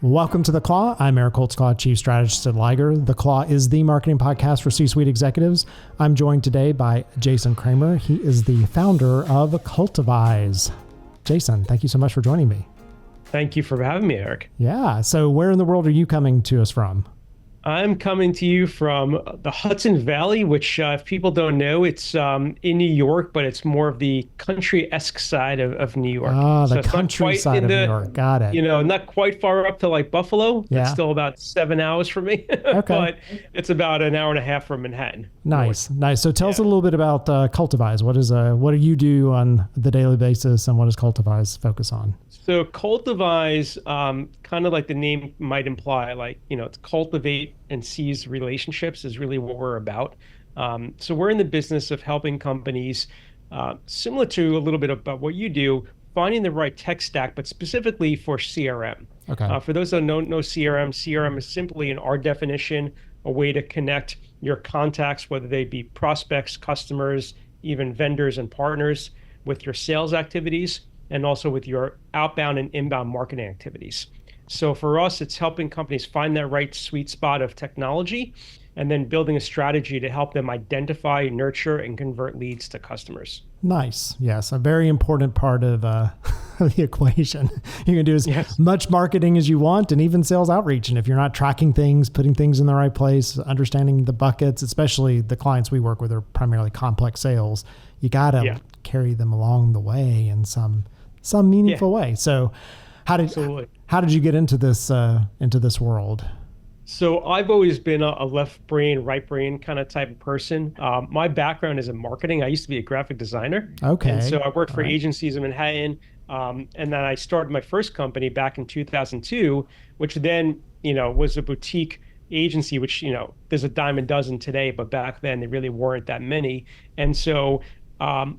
Welcome to The Claw. I'm Eric Holtzclaw, Chief Strategist at Liger. The Claw is the marketing podcast for C-suite executives. I'm joined today by Jason Kramer. He is the founder of Cultivize. Jason, thank you so much for joining me. Thank you for having me, Eric. Yeah. So where in the world are you coming to us from? I'm coming to you from the Hudson Valley, which if people don't know, it's in New York, but it's more of the country-esque side of New York. Ah, the countryside of New York. Got it. You know, not quite far up to like Buffalo. Yeah. It's still about 7 hours from me, Okay. but it's about an hour and a half from Manhattan. Nice. So tell us a little bit about Cultivize. What do you do on the daily basis, and what does Cultivize focus on? So Cultivize, kind of like the name might imply, like, you know, it's cultivate and seize relationships is really what we're about. So we're in the business of helping companies, similar to a little bit about what you do, finding the right tech stack, but specifically for CRM. Okay. For those that don't know CRM is simply, in our definition, a way to connect your contacts, whether they be prospects, customers, even vendors and partners, with your sales activities, and also with your outbound and inbound marketing activities. So for us, it's helping companies find that right sweet spot of technology and then building a strategy to help them identify, nurture, and convert leads to customers. Nice. Yes, a very important part of the equation. You can do as much marketing as you want, and even sales outreach. And if you're not tracking things, putting things in the right place, understanding the buckets, especially the clients we work with are primarily complex sales, you got to carry them along the way in some meaningful way. So how did you get into this world? So I've always been a left brain, right brain kind of type of person. My background is in marketing. I used to be a graphic designer. Okay. And so I worked for agencies in Manhattan. And then I started my first company back in 2002, which then, you know, was a boutique agency, which, you know, there's a dime a dozen today, but back then there really weren't that many. And so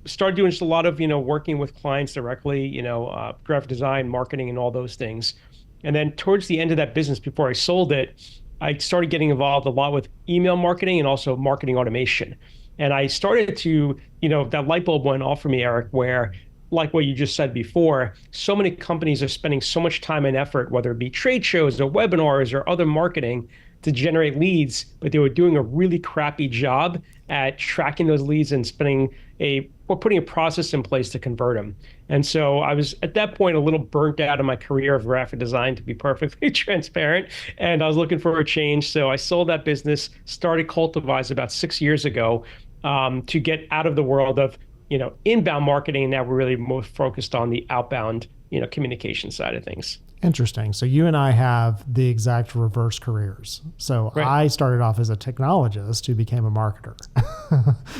started doing just a lot of, you know, working with clients directly, you know, graphic design, marketing, and all those things. And then towards the end of that business, before I sold it, I started getting involved a lot with email marketing and also marketing automation. And I started to, you know, that light bulb went off for me, Eric, where, like what you just said before, so many companies are spending so much time and effort, whether it be trade shows or webinars or other marketing, to generate leads, but they were doing a really crappy job at tracking those leads and putting a process in place to convert them. And so I was at that point a little burnt out of my career of graphic design, to be perfectly transparent, and I was looking for a change. So I sold that business, started Cultivize about 6 years ago, to get out of the world of, you know, inbound marketing. And now we're really more focused on the outbound, you know, communication side of things. Interesting. So you and I have the exact reverse careers. So I started off as a technologist who became a marketer.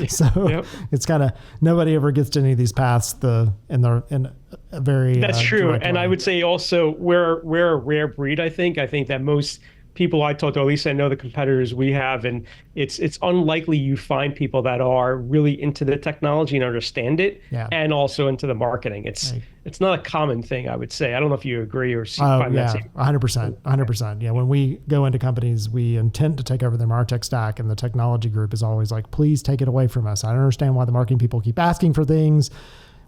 So it's kind of, nobody ever gets to any of these paths in a very That's true. And way. I would say also we're a rare breed. I think that most people I talk to, at least I know the competitors we have, and it's unlikely you find people that are really into the technology and understand it, and also into the marketing. It's not a common thing, I would say. I don't know if you agree or find that same. 100%. Yeah, when we go into companies, we intend to take over their MarTech stack, and the technology group is always like, please take it away from us. I don't understand why the marketing people keep asking for things.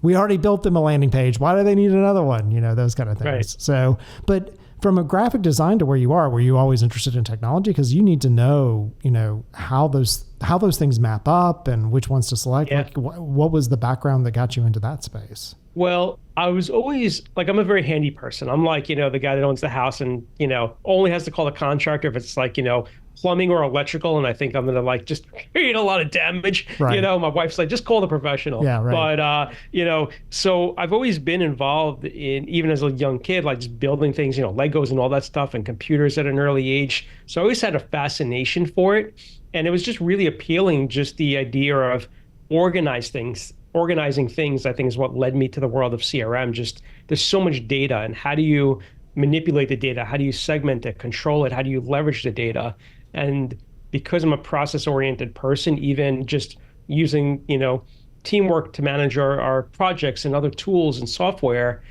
We already built them a landing page. Why do they need another one? You know, those kind of things. Right. So, but from a graphic design to where you are, were you always interested in technology? Because you need to know, you know, how those things map up and which ones to select. Yeah. Like, what was the background that got you into that space? Well, I was always like, I'm a very handy person. I'm like, you know, the guy that owns the house and, you know, only has to call the contractor if it's like, you know, plumbing or electrical. And I think I'm going to like just create a lot of damage. Right. You know, my wife's like, just call the professional. Yeah, right. But, you know, so I've always been involved in, even as a young kid, like just building things, you know, Legos and all that stuff and computers at an early age. So I always had a fascination for it. And it was just really appealing, just the idea of organizing things, I think, is what led me to the world of CRM. Just there's so much data, and how do you manipulate the data? How do you segment it, control it? How do you leverage the data? And because I'm a process-oriented person, even just using, you know, teamwork to manage our projects and other tools and software,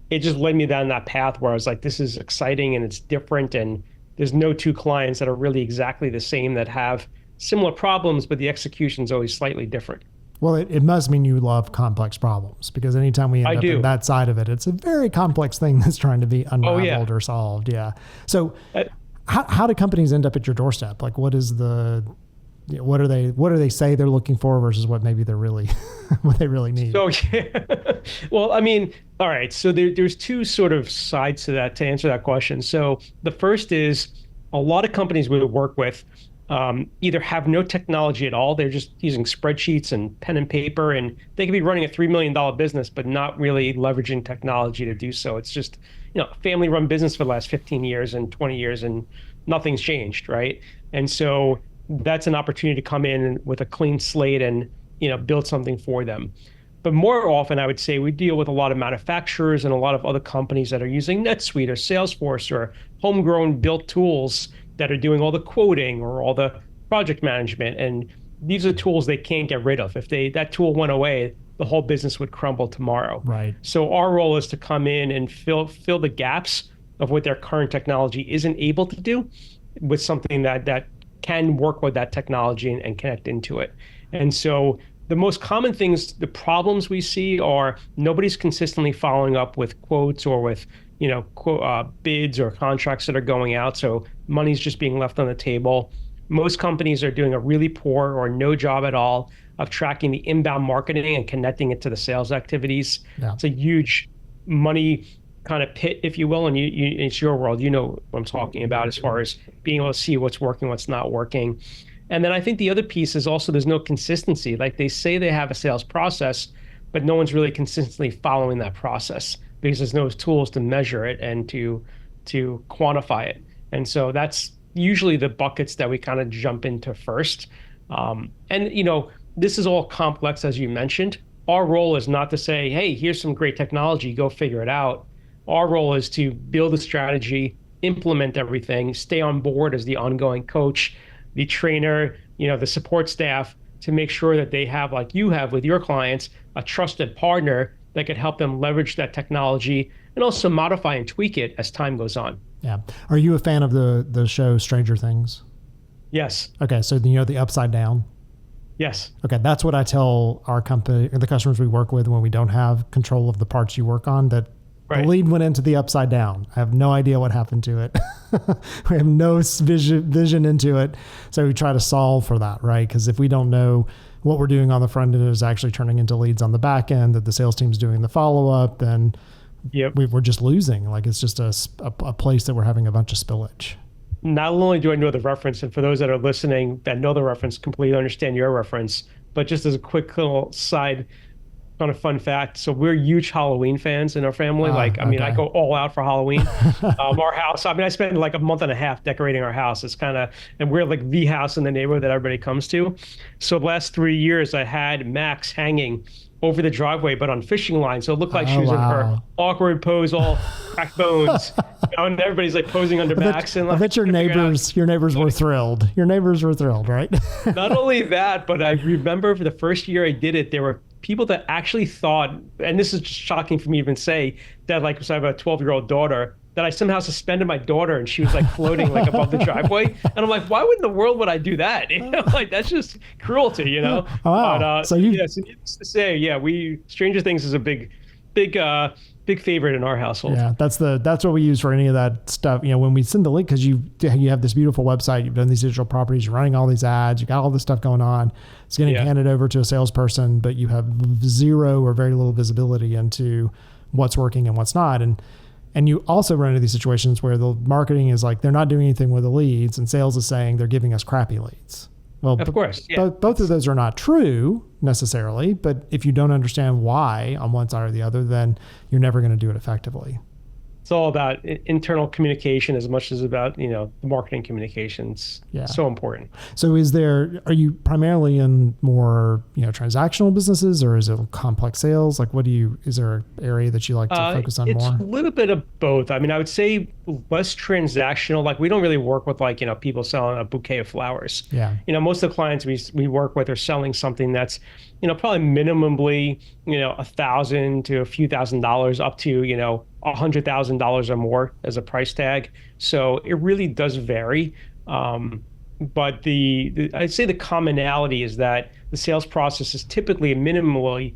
it just led me down that path where I was like, this is exciting and it's different, and there's no two clients that are really exactly the same that have similar problems, but the execution is always slightly different. Well, it must mean you love complex problems, because anytime we end I up in do. that side of it, it's a very complex thing that's trying to be Oh yeah. unraveled or solved. Yeah. So Uh, how do companies end up at your doorstep? Like, what is the, what do they say they're looking for versus what maybe they're really, what they really need? So yeah. Well, I mean, all right. So there's two sort of sides to that to answer that question. So the first is a lot of companies we work with either have no technology at all. They're just using spreadsheets and pen and paper, and they could be running a $3 million business, but not really leveraging technology to do so. It's just, a family-run business for the last 15 years and 20 years, and nothing's changed, right? And so that's an opportunity to come in with a clean slate and build something for them. But more often, I would say we deal with a lot of manufacturers and a lot of other companies that are using NetSuite or Salesforce or homegrown built tools that are doing all the quoting or all the project management. And these are tools they can't get rid of. If that tool went away, the whole business would crumble tomorrow. Right. So our role is to come in and fill the gaps of what their current technology isn't able to do with something that can work with that technology and connect into it. And so the most common things, the problems we see are nobody's consistently following up with quotes or with, bids or contracts that are going out. So money's just being left on the table. Most companies are doing a really poor or no job at all of tracking the inbound marketing and connecting it to the sales activities. Yeah. It's a huge money kind of pit, if you will, and it's your world. You know what I'm talking about as far as being able to see what's working, what's not working. And then I think the other piece is also there's no consistency. Like they say they have a sales process, but no one's really consistently following that process because there's no tools to measure it and to quantify it. And so that's usually the buckets that we kind of jump into first. And this is all complex, as you mentioned. Our role is not to say, hey, here's some great technology, go figure it out. Our role is to build a strategy, implement everything, stay on board as the ongoing coach, the trainer, the support staff, to make sure that they have, like you have with your clients, a trusted partner that could help them leverage that technology and also modify and tweak it as time goes on. Yeah. Are you a fan of the show Stranger Things? Yes. Okay. So the upside down. Yes. Okay. That's what I tell our company, or the customers we work with, when we don't have control of the parts you work on, that Right. the lead went into the upside down. I have no idea what happened to it. We have no vision into it. So we try to solve for that, right? Because if we don't know what we're doing on the front end is actually turning into leads on the back end, that the sales team's doing the follow-up, then Yep. we're just losing. Like it's just a place that we're having a bunch of spillage. Not only do I know the reference, and for those that are listening that know the reference, completely understand your reference, but just as a quick little side kind of fun fact. So we're huge Halloween fans in our family. I go all out for Halloween. Our house, I spend like a month and a half decorating our house. It's and we're like the house in the neighborhood that everybody comes to. So the last 3 years I had Max hanging over the driveway, but on fishing line. So it looked like she was in her awkward pose, all cracked bones. And everybody's like posing under Max. And I bet your neighbors were thrilled. Your neighbors were thrilled, right? Not only that, but I remember for the first year I did it, there were people that actually thought, and this is just shocking for me to even say, that like, because I have a 12-year-old daughter, that I somehow suspended my daughter and she was like floating like above the driveway. And I'm like, why in the world would I do that? Like that's just cruelty, Oh, wow. But so needless to say, Stranger Things is a big favorite in our household. Yeah, that's what we use for any of that stuff. When we send the link, because you have this beautiful website, you've done these digital properties, you're running all these ads, you got all this stuff going on. It's getting handed over to a salesperson, but you have zero or very little visibility into what's working and what's not. And you also run into these situations where the marketing is like, they're not doing anything with the leads, and sales is saying they're giving us crappy leads. Well, of course, both of those are not true necessarily, but if you don't understand why on one side or the other, then you're never going to do it effectively. It's all about internal communication as much as about, the marketing communications. Yeah. So important. So are you primarily in more, transactional businesses, or is it complex sales? Like is there an area that you like to focus on more? It's a little bit of both. I would say less transactional. Like we don't really work with people selling a bouquet of flowers. Yeah. Most of the clients we work with are selling something that's, probably minimally, $1,000 to a few $1,000s up to, $100,000 or more as a price tag. So it really does vary. but I'd say the commonality is that the sales process is typically minimally,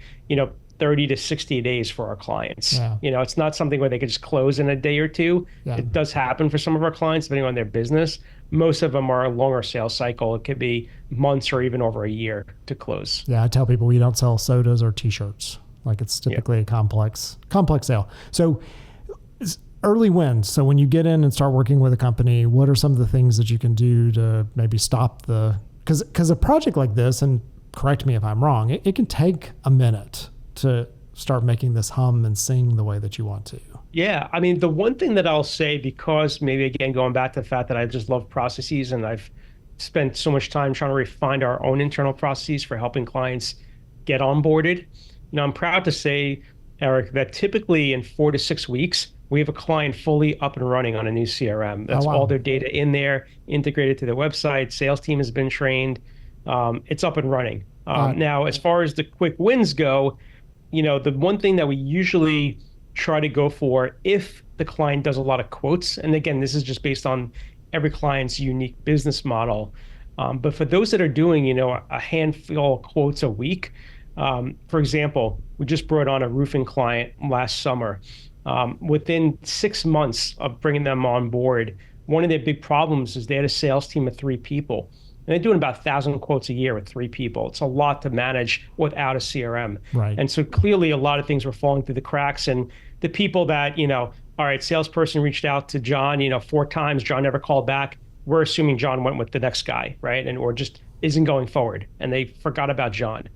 30 to 60 days for our clients. Yeah. It's not something where they could just close in a day or two. Yeah. It does happen for some of our clients, depending on their business. Most of them are a longer sales cycle. It could be months or even over a year to close. Yeah, I tell people we don't sell sodas or t-shirts. Like it's typically a complex sale. So early wins. So when you get in and start working with a company, what are some of the things that you can do to maybe stop because a project like this, and correct me if I'm wrong, it can take a minute to start making this hum and sing the way that you want to. Yeah. I mean, the one thing that I'll say, because maybe again, going back to the fact that I just love processes and I've spent so much time trying to refine our own internal processes for helping clients get onboarded. I'm proud to say, Eric, that typically in 4 to 6 weeks, we have a client fully up and running on a new CRM. That's all their data in there, integrated to their website. Sales team has been trained. It's up and running. Now, as far as the quick wins go, the one thing that we usually try to go for, if the client does a lot of quotes, and again, this is just based on every client's unique business model. But for those that are doing, a handful of quotes a week, for example, we just brought on a roofing client last summer. Within 6 months of bringing them on board, one of their big problems is they had a sales team of 3 people. And they're doing about 1,000 quotes a year with 3 people. It's a lot to manage without a CRM. Right. And so clearly a lot of things were falling through the cracks. And the people that, all right, salesperson reached out to John, 4 times, John never called back. We're assuming John went with the next guy, right? Or just isn't going forward. And they forgot about John.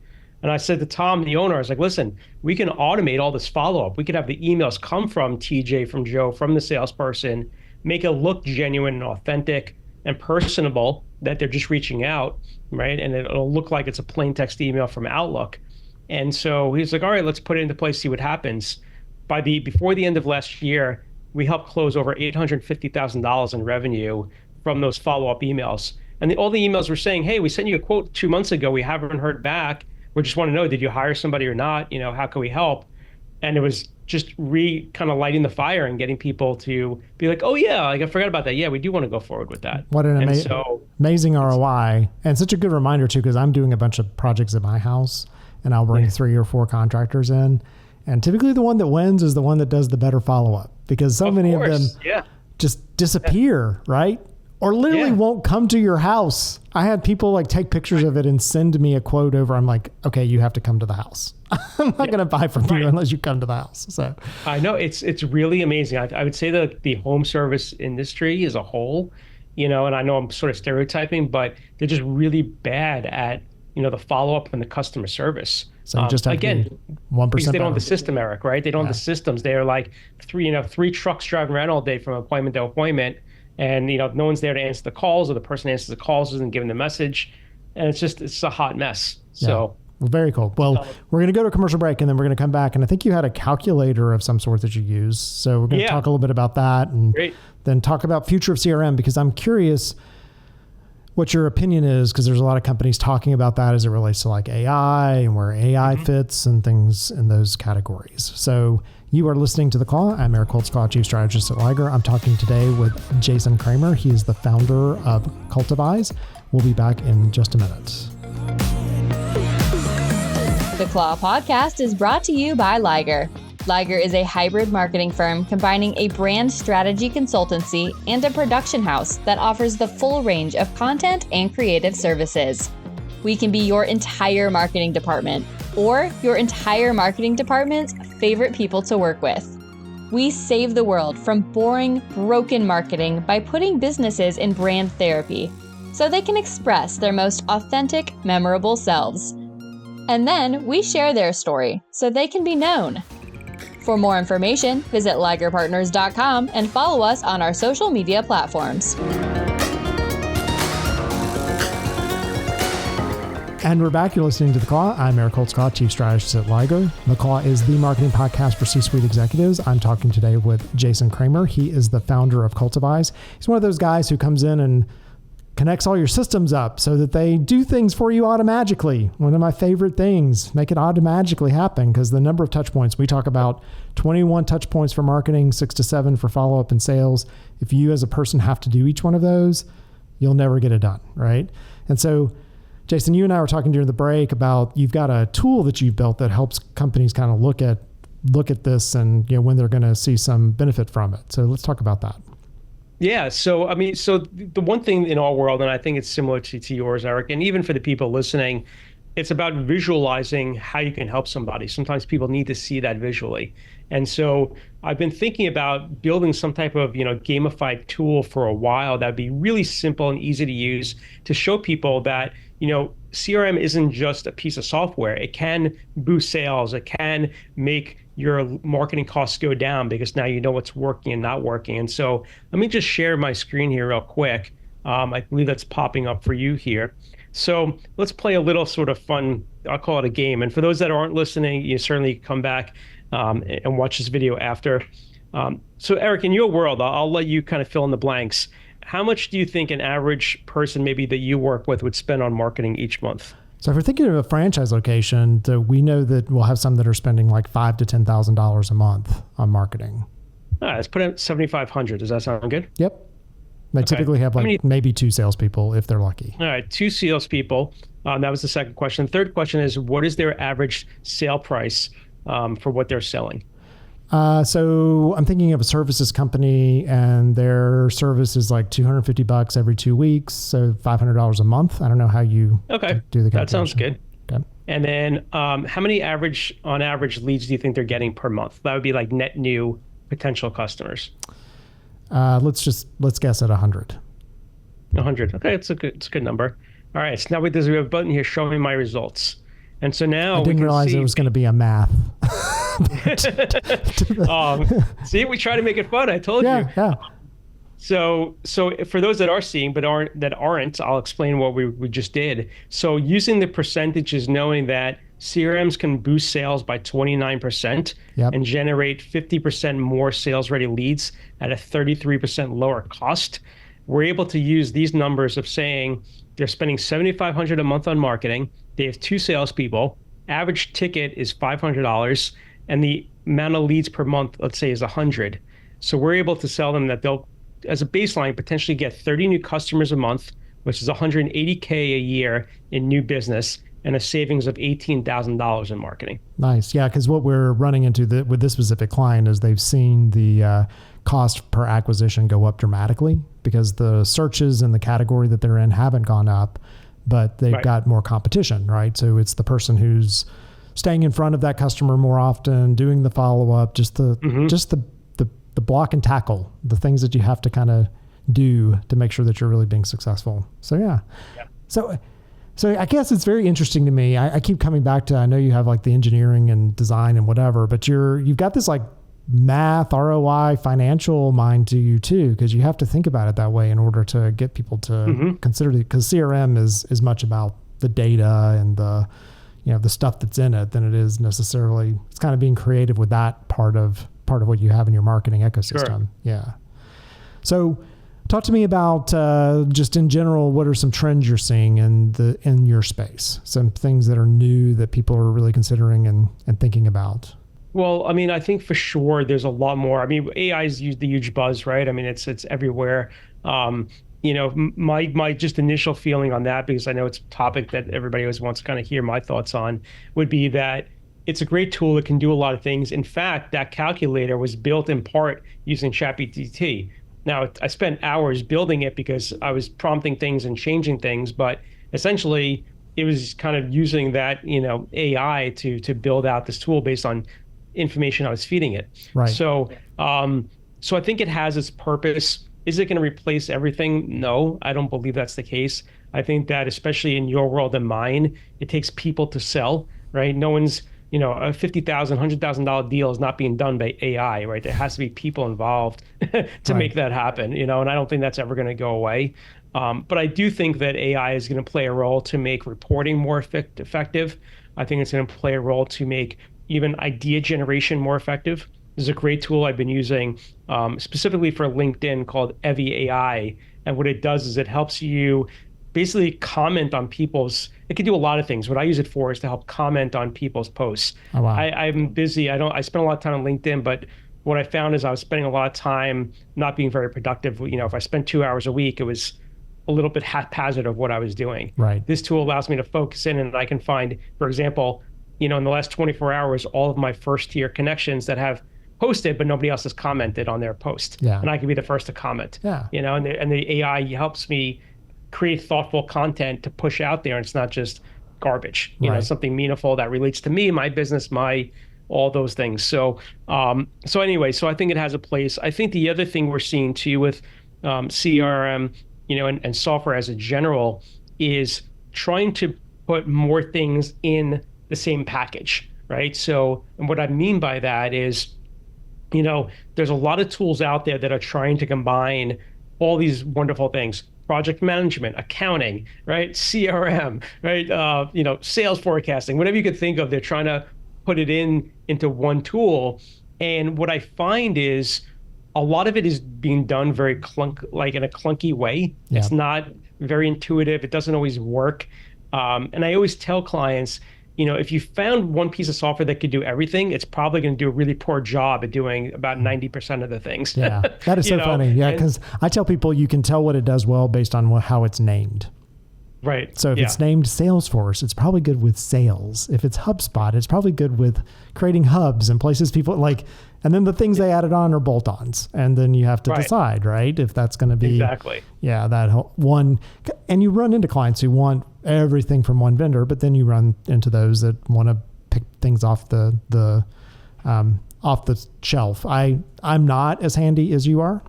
And I said to Tom, the owner, I was like, listen, we can automate all this follow-up. We could have the emails come from TJ, from Joe, from the salesperson, make it look genuine and authentic and personable, that they're just reaching out, right? And it'll look like it's a plain text email from Outlook. And so he's like, all right, let's put it into place, see what happens. Before the end of last year, we helped close over $850,000 in revenue from those follow-up emails. And all the emails were saying, hey, we sent you a quote 2 months ago. We haven't heard back. We just want to know, did you hire somebody or not? How can we help? And it was just kind of lighting the fire and getting people to be like, oh yeah, like I forgot about that. Yeah, we do want to go forward with that. What an amazing ROI. And such a good reminder too, because I'm doing a bunch of projects at my house and I'll bring 3 or 4 contractors in. And typically the one that wins is the one that does the better follow-up, because so many of them just disappear, right? Or literally won't come to your house. I had people like take pictures of it and send me a quote over. I'm like, okay, you have to come to the house. I'm not going to buy from you unless you come to the house. So I know it's really amazing. I would say that the home service industry as a whole, and I know I'm sort of stereotyping, but they're just really bad at, the follow-up and the customer service. So you just have again, 1% because they don't have the better. system, Eric, right? They don't have the systems. They're like 3 trucks driving around all day from appointment to appointment. And, no one's there to answer the calls, or the person answers the calls isn't giving the message. And it's a hot mess. So well, very cool. Well, we're going to go to a commercial break and then we're going to come back. And I think you had a calculator of some sort that you use. So we're going to talk a little bit about that and then talk about future of CRM, because I'm curious what your opinion is, because there's a lot of companies talking about that as it relates to like AI and where AI fits and things in those categories. So you are listening to The Claw. I'm Eric Holtzclaw, Chief Strategist at Liger. I'm talking today with Jason Kramer. He is the founder of Cultivize. We'll be back in just a minute. The Claw podcast is brought to you by Liger. Liger is a hybrid marketing firm combining a brand strategy consultancy and a production house that offers the full range of content and creative services. We can be your entire marketing department or your entire marketing department's favorite people to work with. We save the world from boring, broken marketing by putting businesses in brand therapy so they can express their most authentic, memorable selves. And then we share their story so they can be known. For more information, visit ligerpartners.com and follow us on our social media platforms. And we're back. You're listening to The Claw. I'm Eric Holtzclaw, Chief Strategist at Liger. The Claw is the marketing podcast for C-suite executives. I'm talking today with Jason Kramer. He is the founder of Cultivize. He's one of those guys who comes in and connects all your systems up so that they do things for you automagically. One of my favorite things, make it automagically happen, because the number of touch points, we talk about 21 touch points for marketing, 6 to 7 for follow-up and sales. If you as a person have to do each one of those, you'll never get it done, right? And so, Jason, you and I were talking during the break about you've got a tool that you've built that helps companies kind of look at this and when they're going to see some benefit from it. So let's talk about that. Yeah. So, the one thing in our world, and I think it's similar to yours, Eric, and even for the people listening, it's about visualizing how you can help somebody. Sometimes people need to see that visually. And so I've been thinking about building some type of, gamified tool for a while that'd be really simple and easy to use to show people that, CRM isn't just a piece of software. It can boost sales. It can make your marketing costs go down because now you know what's working and not working. And so let me just share my screen here real quick. I believe that's popping up for you here. So let's play a little sort of fun, I'll call it a game. And for those that aren't listening, you certainly come back and watch this video after. So Eric, in your world, I'll let you kind of fill in the blanks. How much do you think an average person maybe that you work with would spend on marketing each month? So if we're thinking of a franchise location, we know that we'll have some that are spending like $5,000 to $10,000 a month on marketing. All right, let's put in $7,500. Does that sound good? Yep. They typically have maybe 2 salespeople if they're lucky. All right, 2 salespeople. That was the second question. Third question is, what is their average sale price for what they're selling? So I'm thinking of a services company, and their service is like $250 every 2 weeks, so $500 a month. I don't know how you do the calculation. That sounds good. Okay. And then how many on average leads do you think they're getting per month? That would be like net new potential customers. Let's guess at 100. 100. Okay, it's a good number. All right, so now we have a button here showing my results. And so now I didn't realize it was going to be a math. See, we try to make it fun. I told you. Yeah. So for those that are seeing but aren't, I'll explain what we just did. So using the percentages, knowing that CRMs can boost sales by 29% and generate 50% more sales-ready leads at a 33% lower cost, we're able to use these numbers of saying they're spending $7,500 a month on marketing. They have 2 salespeople. Average ticket is $500, and the amount of leads per month, let's say, is 100. So we're able to sell them that they'll, as a baseline, potentially get 30 new customers a month, which is $180K a year in new business, and a savings of $18,000 in marketing. Nice. Yeah, because what we're running into with this specific client is they've seen the cost per acquisition go up dramatically because the searches in the category that they're in haven't gone up, but they've got more competition, right? So it's the person who's staying in front of that customer more often, doing the follow-up, just the block and tackle, the things that you have to kind of do to make sure that you're really being successful. So yeah. So I guess it's very interesting to me. I keep coming back to, I know you have like the engineering and design and whatever, but you've got this like math, ROI, financial mind to you too, because you have to think about it that way in order to get people to consider it. Because CRM is much about the data and the stuff that's in it than it is necessarily. It's kind of being creative with that part of what you have in your marketing ecosystem. Sure. Yeah. So talk to me about just in general, what are some trends you're seeing in your space? Some things that are new that people are really considering and thinking about. Well, I mean, I think for sure there's a lot more. I mean, AI is the huge buzz, right? I mean, it's everywhere. My just initial feeling on that, because I know it's a topic that everybody always wants to kind of hear my thoughts on, would be that it's a great tool that can do a lot of things. In fact, that calculator was built in part using ChatGPT. Now, I spent hours building it because I was prompting things and changing things, but essentially it was kind of using that, AI to build out this tool based on information I was feeding it. Right. So I think it has its purpose. Is it going to replace everything? No, I don't believe that's the case. I think that especially in your world and mine, it takes people to sell, right? No one's, a $50,000, $100,000 deal is not being done by AI, right? There has to be people involved to make that happen, and I don't think that's ever going to go away. But I do think that AI is going to play a role to make reporting more effective. I think it's going to play a role to make even idea generation more effective. There's a great tool I've been using specifically for LinkedIn called Evie AI. And what it does is it helps you basically comment on people's, it can do a lot of things. What I use it for is to help comment on people's posts. Oh, wow. I'm busy. I spend a lot of time on LinkedIn, but what I found is I was spending a lot of time not being very productive. If I spent 2 hours a week, it was a little bit haphazard of what I was doing. Right. This tool allows me to focus in, and I can find, for example, in the last 24 hours, all of my first tier connections that have posted, but nobody else has commented on their post. Yeah. And I can be the first to comment. Yeah. And the AI helps me create thoughtful content to push out there. And it's not just garbage, something meaningful that relates to me, my business, all those things. So anyway, so I think it has a place. I think the other thing we're seeing too with CRM, and software as a general is trying to put more things in the same package, right? So, and what I mean by that is, there's a lot of tools out there that are trying to combine all these wonderful things: project management, accounting, right? CRM, right? Sales forecasting, whatever you could think of, they're trying to put it into one tool. And what I find is a lot of it is being done very in a clunky way. Yeah. It's not very intuitive. It doesn't always work. And I always tell clients, if you found one piece of software that could do everything, it's probably going to do a really poor job at doing about 90% of the things. Yeah, that is so funny. Yeah, because I tell people you can tell what it does well based on how it's named. Right. So if it's named Salesforce, it's probably good with sales. If it's HubSpot, it's probably good with creating hubs and places people like. And then the things they added on are bolt-ons. And then you have to decide, right? If that's going to be exactly that one. And you run into clients who want everything from one vendor, but then you run into those that want to pick things off the shelf. I'm not as handy as you are.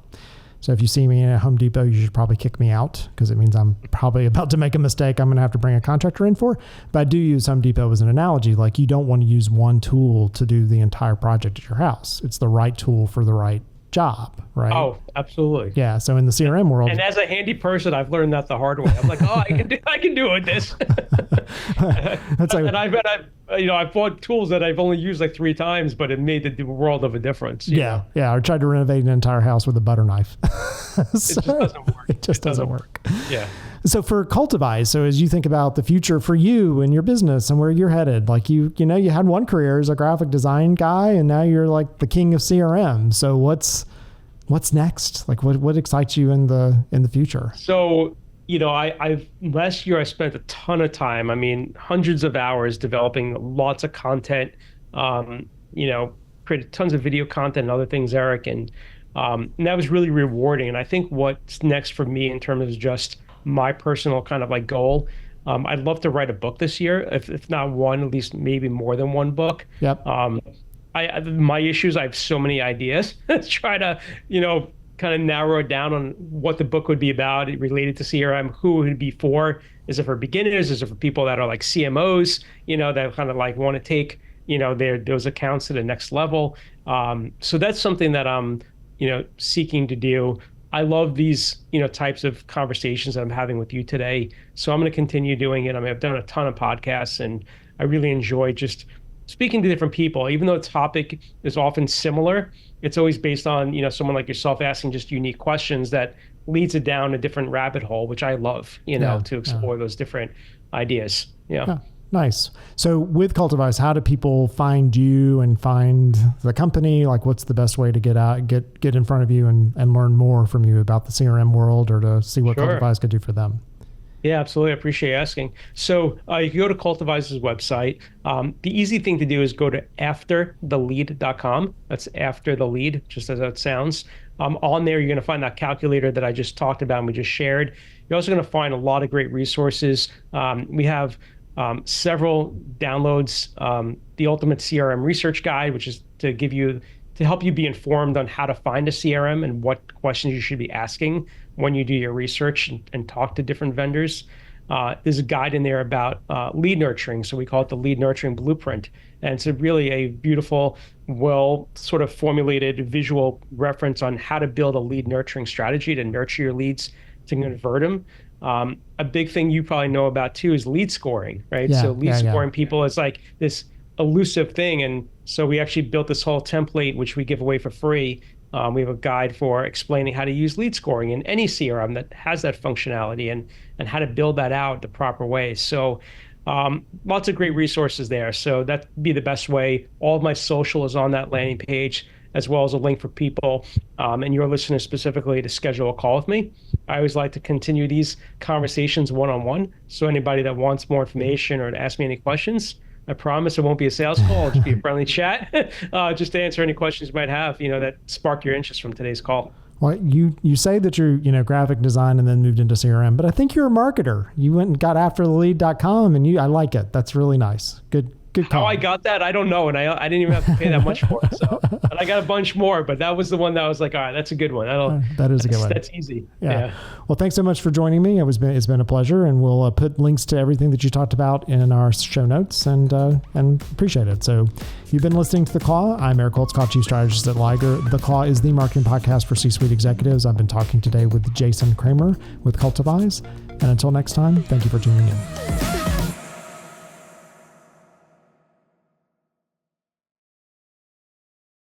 So if you see me in a Home Depot, you should probably kick me out because it means I'm probably about to make a mistake I'm going to have to bring a contractor in for. But I do use Home Depot as an analogy. Like, you don't want to use one tool to do the entire project at your house. It's the right tool for the right job, right? Oh, absolutely. Yeah. So in the CRM world, and as a handy person, I've learned that the hard way. I'm like, I can do it with this. That's like, and I've bought tools that I've only used like 3 times, but it made the world of a difference. Yeah. I tried to renovate an entire house with a butter knife. It just doesn't work. It just doesn't work. Yeah. So for Cultivize, so as you think about the future for you and your business and where you're headed, like you had one career as a graphic design guy, and now you're like the king of CRM. So what's next? Like what excites you in the future? So, last year I spent a ton of time, hundreds of hours developing lots of content, created tons of video content and other things, Eric. And that was really rewarding. And I think what's next for me in terms of just my personal kind of like goal, I'd love to write a book this year, if not one, at least maybe more than one book. Yep. My issues, I have so many ideas. Try to, kind of narrow it down on what the book would be about related to CRM, who it would be for. Is it for beginners? Is it for people that are like CMOs, that kind of like want to take, those accounts to the next level? So that's something that I'm, seeking to do. I love these, types of conversations that I'm having with you today. So I'm going to continue doing it. I've done a ton of podcasts, and I really enjoy just speaking to different people. Even though the topic is often similar, it's always based on, someone like yourself asking just unique questions that leads it down a different rabbit hole, which I love, to explore those different ideas. Yeah. Nice. So with Cultivize, how do people find you and find the company? Like, what's the best way to get in front of you and learn more from you about the CRM world, or to see what Cultivize could do for them? Yeah, absolutely. I appreciate you asking. So you can go to Cultivize's website. The easy thing to do is go to afterthelead.com. That's after the lead, just as that sounds. On there, you're going to find that calculator that I just talked about and we just shared. You're also going to find a lot of great resources. We have several downloads, the Ultimate CRM Research Guide, which is to help you be informed on how to find a CRM and what questions you should be asking when you do your research and talk to different vendors. There's a guide in there about lead nurturing. So we call it the Lead Nurturing Blueprint. And it's really a beautiful, well sort of formulated visual reference on how to build a lead nurturing strategy to nurture your leads, to convert them. A big thing you probably know about too is lead scoring, right? Yeah, so lead scoring people is like this elusive thing. And so we actually built this whole template, which we give away for free. We have a guide for explaining how to use lead scoring in any CRM that has that functionality, and how to build that out the proper way. So lots of great resources there. So that'd be the best way. All of my social is on that landing page. as well as a link for people and your listeners specifically to schedule a call with me. I always like to continue these conversations one-on-one. So anybody that wants more information or to ask me any questions, I promise it won't be a sales call. It'll just be a friendly chat, just to answer any questions you might have, that spark your interest from today's call. Well, you say that you're, graphic design and then moved into CRM, but I think you're a marketer. You went and got after the lead.com and I like it. That's really nice. Good call. How I got that, I don't know. And I didn't even have to pay that much for it. So, and I got a bunch more, but that was the one that I was like, all right, that's a good one. That is a good one. That's easy. Yeah. Well, thanks so much for joining me. It's been a pleasure, and we'll put links to everything that you talked about in our show notes and appreciate it. So you've been listening to The Claw. I'm Eric Holtzclaw, Chief Strategist at Liger. The Claw is the marketing podcast for C-suite executives. I've been talking today with Jason Kramer with Cultivize. And until next time, thank you for tuning in.